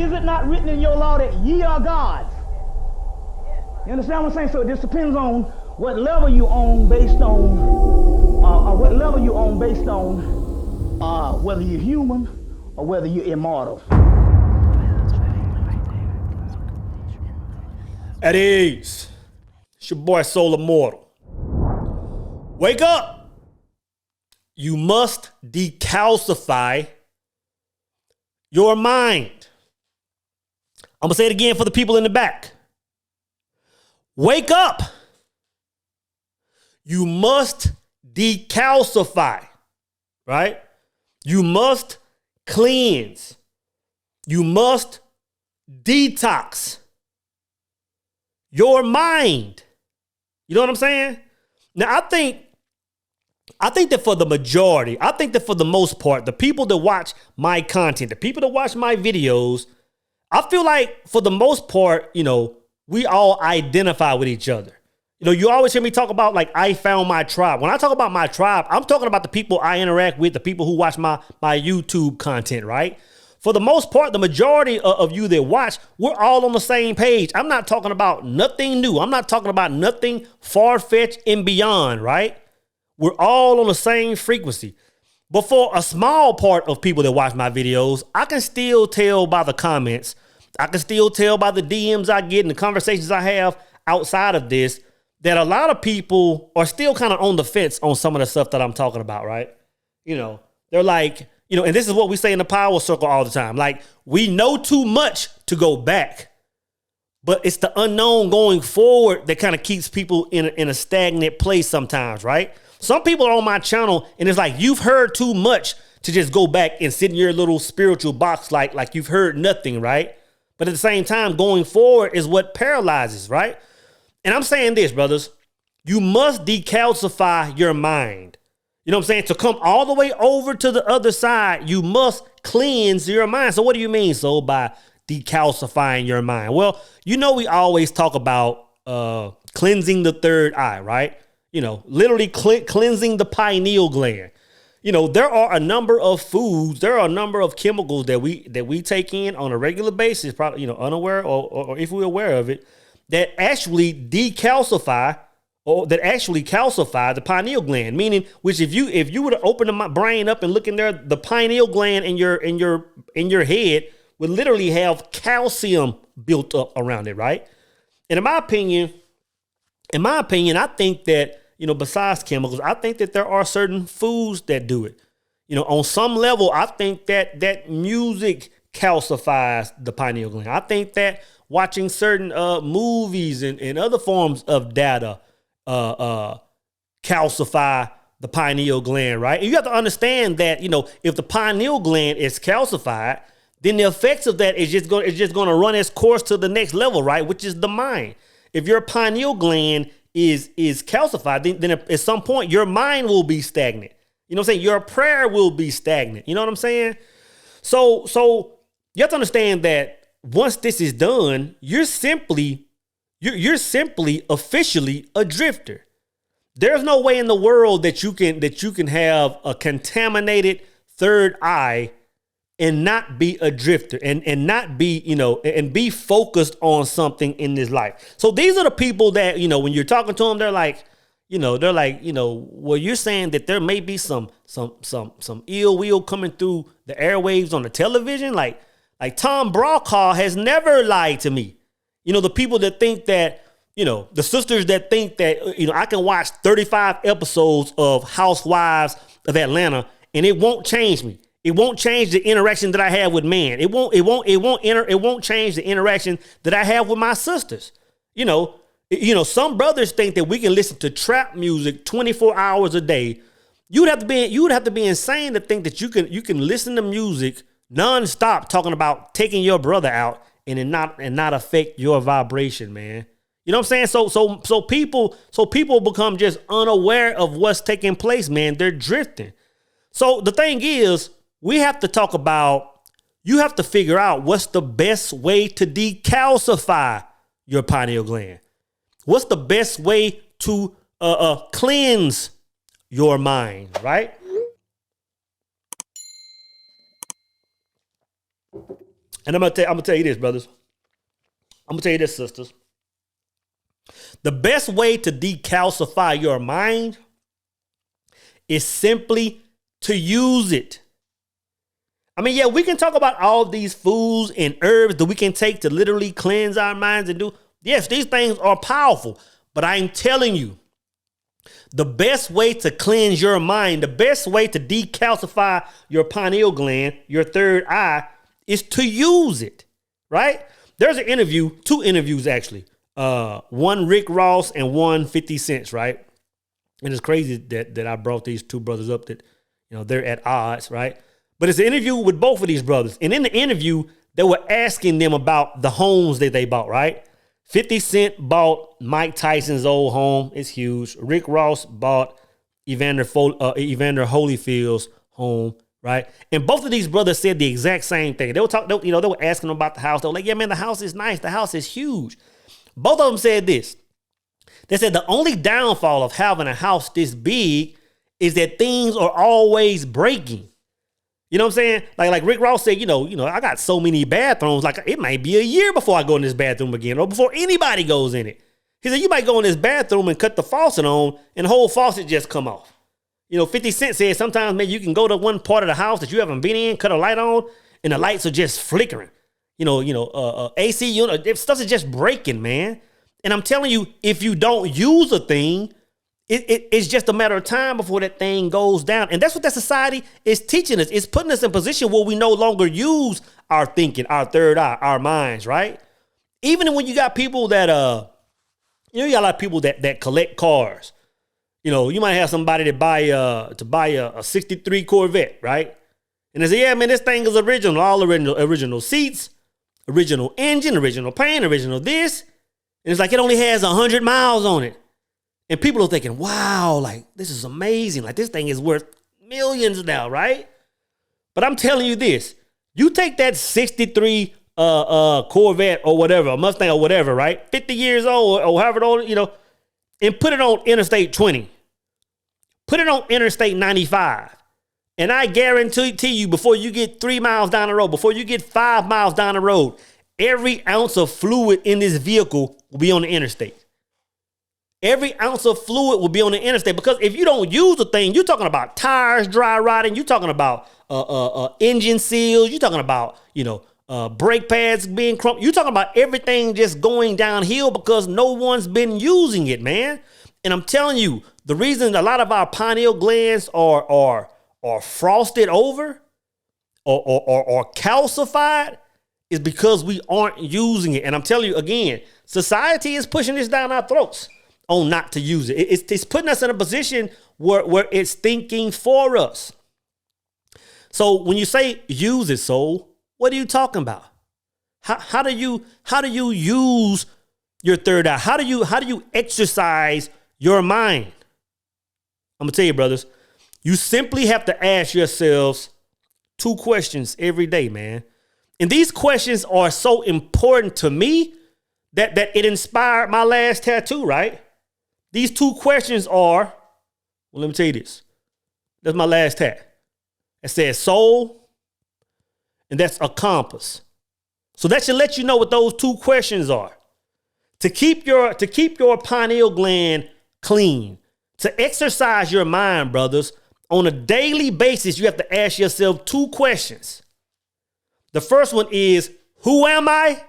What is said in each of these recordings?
Is it not written in your law that ye are gods? You understand what I'm saying? So it just depends on what level you on based on, whether you're human or whether you're immortal. At ease. It's your boy Soul Immortal. Wake up. You must decalcify your mind. I'm going to say it again for the people in the back. Wake up. You must decalcify, right? You must cleanse. You must detox your mind. You know what I'm saying? Now, I think that for the majority, I think that for the most part, the people that watch my content, the people that watch my videos, I feel like for the most part, you know, we all identify with each other. You know, you always hear me talk about like, I found my tribe. When I talk about my tribe, I'm talking about the people I interact with, the people who watch my YouTube content, right? For the most part, the majority of you that watch, we're all on the same page. I'm not talking about nothing new. I'm not talking about nothing far-fetched and beyond, right? We're all on the same frequency. But for a small part of people that watch my videos, I can still tell by the comments. I can still tell by the DMs I get and the conversations I have outside of this that a lot of people are still kind of on the fence on some of the stuff that I'm talking about, right? You know, they're like, you know, and this is what we say in the power circle all the time. Like, we know too much to go back, but it's the unknown going forward that kind of keeps people in a stagnant place sometimes, right? Some people are on my channel and it's like, you've heard too much to just go back and sit in your little spiritual box like you've heard nothing, right? But at the same time, going forward is what paralyzes, right? And I'm saying this, brothers, you must decalcify your mind. You know what I'm saying? To come all the way over to the other side, you must cleanse your mind. So what do you mean, so by decalcifying your mind? Well, you know, we always talk about cleansing the third eye, right? You know, literally cleansing the pineal gland. You know, there are a number of foods, there are a number of chemicals that we take in on a regular basis, probably, you know, unaware or if we're aware of it, that actually decalcify or that actually calcify the pineal gland. Meaning, which if you were to open my brain up and look in there, the pineal gland in your head would literally have calcium built up around it, right? And in my opinion, I think that, you know, besides chemicals, I think that there are certain foods that do it. You know, on some level, I think that music calcifies the pineal gland. I think that watching certain movies and other forms of data calcify the pineal gland, right? And you have to understand that, you know, if the pineal gland is calcified, then the effects of that is just going to run its course to the next level, right? Which is the mind. If your pineal gland is calcified, then at some point your mind will be stagnant. You know what I'm saying? Your prayer will be stagnant. You know what I'm saying? So you have to understand that once this is done, you're simply officially a drifter. There's no way in the world that you can have a contaminated third eye and not be a drifter and not be, you know, and be focused on something in this life. So these are the people that, you know, when you're talking to them, they're like, well, you're saying that there may be some ill will coming through the airwaves on the television. Like Tom Brokaw has never lied to me. You know, the people that think that, you know, the sisters that think that, you know, I can watch 35 episodes of Housewives of Atlanta and it won't change me. It won't change the interaction that I have with man. It won't change the interaction that I have with my sisters. You know, some brothers think that we can listen to trap music 24 hours a day. You would have to be insane to think that you can listen to music nonstop talking about taking your brother out and not affect your vibration, man. You know what I'm saying? So people become just unaware of what's taking place, man. They're drifting. So the thing is, we have to talk about, you have to figure out what's the best way to decalcify your pineal gland. What's the best way to cleanse your mind, right? And I'm gonna tell you this, brothers. I'm gonna tell you this, sisters. The best way to decalcify your mind is simply to use it. I mean, yeah, we can talk about all these foods and herbs that we can take to literally cleanse our minds and do. Yes, these things are powerful, but I'm telling you, the best way to cleanse your mind, the best way to decalcify your pineal gland, your third eye, is to use it, right? There's an interview, 2 interviews actually, one Rick Ross and one 50 Cent, right? And it's crazy that I brought these 2 brothers up that, they're at odds, right? But it's an interview with both of these brothers. And in the interview, they were asking them about the homes that they bought, right? 50 Cent bought Mike Tyson's old home. It's huge. Rick Ross bought Evander Holyfield's home, right? And both of these brothers said the exact same thing. They were talking, they were asking them about the house. They were like, yeah, man, the house is nice. The house is huge. Both of them said this. They said the only downfall of having a house this big is that things are always breaking. You know what I'm saying? Like Rick Ross said, I got so many bathrooms, like it might be a year before I go in this bathroom again or before anybody goes in it. He said, you might go in this bathroom and cut the faucet on and the whole faucet just come off. 50 Cent said sometimes, man, you can go to one part of the house that you haven't been in, cut a light on, and the lights are just flickering. AC unit, stuff is just breaking, man. And I'm telling you, if you don't use a thing, it's just a matter of time before that thing goes down. And that's what that society is teaching us. It's putting us in a position where we no longer use our thinking, our third eye, our minds, right? Even when you got people that, you got a lot of people that collect cars. You might have somebody that buy a 63 Corvette, right? And they say, yeah, man, this thing is original. All original seats, original engine, original paint, original this. And it's like it only has 100 miles on it. And people are thinking, wow, like this is amazing. Like this thing is worth millions now, right? But I'm telling you this. You take that 63 Corvette or whatever, a Mustang or whatever, right? 50 years old or however old, and put it on Interstate 20. Put it on Interstate 95. And I guarantee you, before you get 3 miles down the road, before you get 5 miles down the road, every ounce of fluid in this vehicle will be on the interstate. Every ounce of fluid will be on the interstate, because if you don't use the thing, you're talking about tires dry rotting. You're talking about engine seals. You're talking about, brake pads being crumpled. You're talking about everything just going downhill because no one's been using it, man. And I'm telling you, the reason a lot of our pineal glands are frosted over or calcified is because we aren't using it. And I'm telling you again, society is pushing this down our throats on not to use it. It's putting us in a position where it's thinking for us. So when you say use it, soul, what are you talking about? How do you use your third eye? How do you exercise your mind? I'm gonna tell you, brothers, you simply have to ask yourselves 2 questions every day, man. And these questions are so important to me that it inspired my last tattoo, right? These 2 questions are, well, let me tell you this. That's my last tat. It says soul, and that's a compass. So that should let you know what those 2 questions are. To keep your pineal gland clean, to exercise your mind, brothers, on a daily basis, you have to ask yourself 2 questions. The first one is, who am I?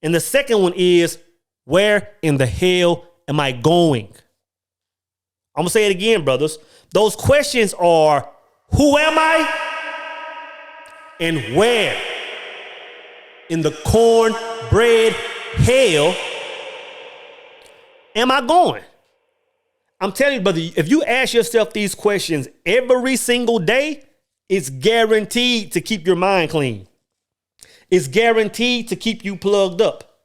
And the second one is, where in the hell am I going? I'm going to say it again, brothers. Those questions are, who am I? And where in the cornbread hell am I going? I'm telling you, brother, if you ask yourself these questions every single day, it's guaranteed to keep your mind clean. It's guaranteed to keep you plugged up.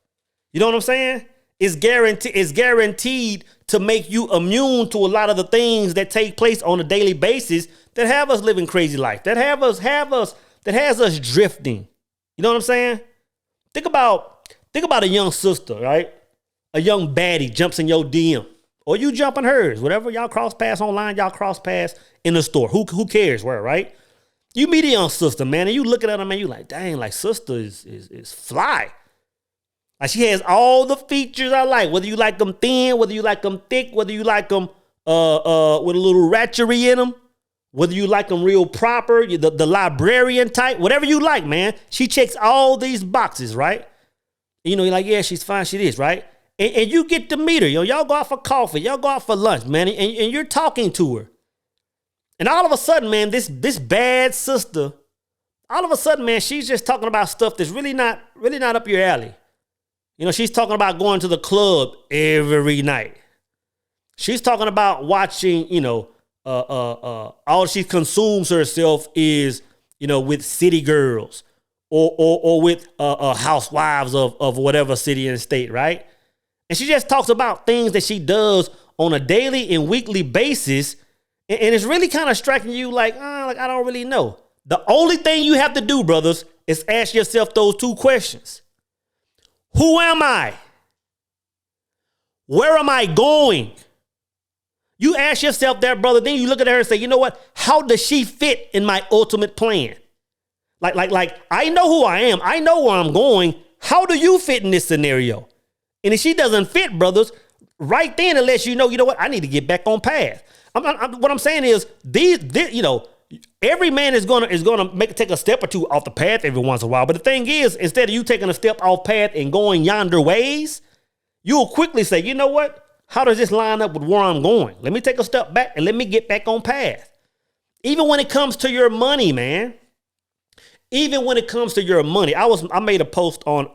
You know what I'm saying? It's guaranteed to make you immune to a lot of the things that take place on a daily basis that have us living crazy life, that has us drifting. You know what I'm saying? Think about a young sister, right? A young baddie jumps in your DM, or you jumping hers, whatever. Y'all cross paths online, y'all cross paths in the store. Who cares where, right? You meet a young sister, man, and you looking at her, man, you like, dang, like sister is fly. Like she has all the features I like, whether you like them thin, whether you like them thick, whether you like them with a little ratchery in them, whether you like them real proper, the librarian type, whatever you like, man. She checks all these boxes, right? You know, you're like, yeah, she's fine, she is, right? And you get to meet her, y'all go out for coffee, y'all go out for lunch, man, and you're talking to her. And all of a sudden, man, this bad sister, all of a sudden, man, she's just talking about stuff that's really not up your alley. You know, she's talking about going to the club every night. She's talking about watching, you know, all she consumes herself is, you know, with city girls or with housewives of whatever city and state, right? And she just talks about things that she does on a daily and weekly basis. And it's really kind of striking you like I don't really know. The only thing you have to do, brothers, is ask yourself those two questions. Who am I? Where am I going? You ask yourself that, brother, then you look at her and say, you know what? How does she fit in my ultimate plan? Like I know who I am. I know where I'm going. How do you fit in this scenario? And if she doesn't fit, brothers, right then it lets you know what? I need to get back on path. What I'm saying is these, you know, every man is gonna take a step or two off the path every once in a while. But the thing is, instead of you taking a step off path and going yonder ways, you'll quickly say, you know what? How does this line up with where I'm going? Let me take a step back and let me get back on path. Even when it comes to your money, man. Even when it comes to your money, I made a post on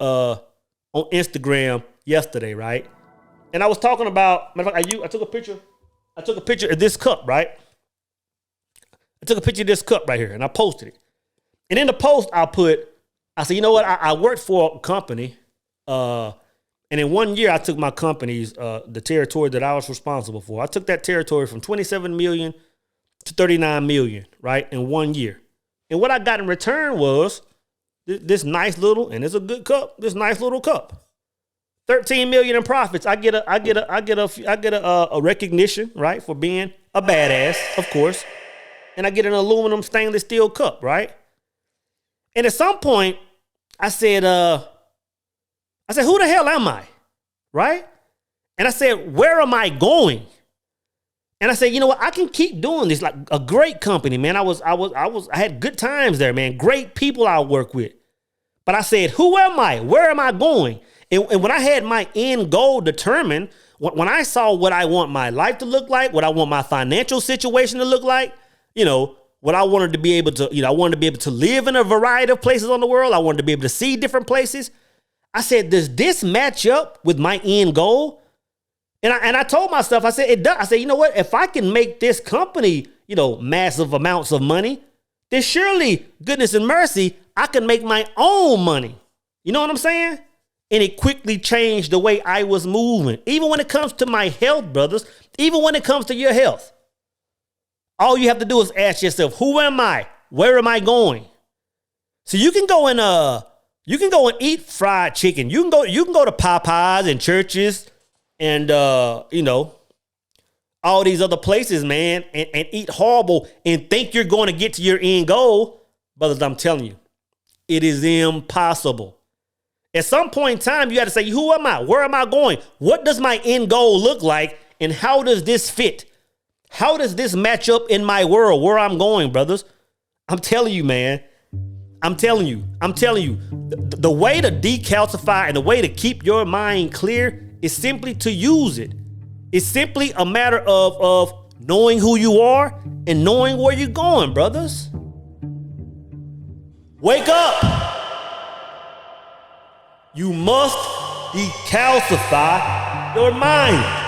Instagram yesterday, right? And I was talking about, matter of fact, I took a picture of this cup, right? I took a picture of this cup right here and I posted it. And in the post, I said, you know what? I worked for a company. And in 1 year, I took my company's, the territory that I was responsible for. I took that territory from 27 million to 39 million, right? In 1 year. And what I got in return was this nice little, and it's a good cup, this nice little cup. 13 million in profits. I get a recognition, right, for being a badass, of course. And I get an aluminum stainless steel cup, right? And at some point, I said, who the hell am I? Right? And I said, where am I going? And I said, you know what? I can keep doing this. Like a great company, man. I had good times there, man. Great people I work with. But I said, who am I? Where am I going? And when I had my end goal determined, when I saw what I want my life to look like, what I want my financial situation to look like, you know, what I wanted to be able to, I wanted to be able to live in a variety of places on the world. I wanted to be able to see different places. I said, does this match up with my end goal? And I told myself, I said, it does. I said, you know what? If I can make this company, massive amounts of money, then surely, goodness and mercy, I can make my own money. You know what I'm saying? And it quickly changed the way I was moving. Even when it comes to my health, brothers, even when it comes to your health, all you have to do is ask yourself, who am I? Where am I going? So you can go and eat fried chicken. You can go to Popeyes and churches and all these other places, man, and eat horrible and think you're going to get to your end goal. Brothers, I'm telling you, it is impossible. At some point in time, you got to say, who am I? Where am I going? What does my end goal look like? And how does this fit? How does this match up in my world, where I'm going, brothers? I'm telling you, man. I'm telling you. The way to decalcify and the way to keep your mind clear is simply to use it. It's simply a matter of knowing who you are and knowing where you're going, brothers. Wake up. You must decalcify your mind.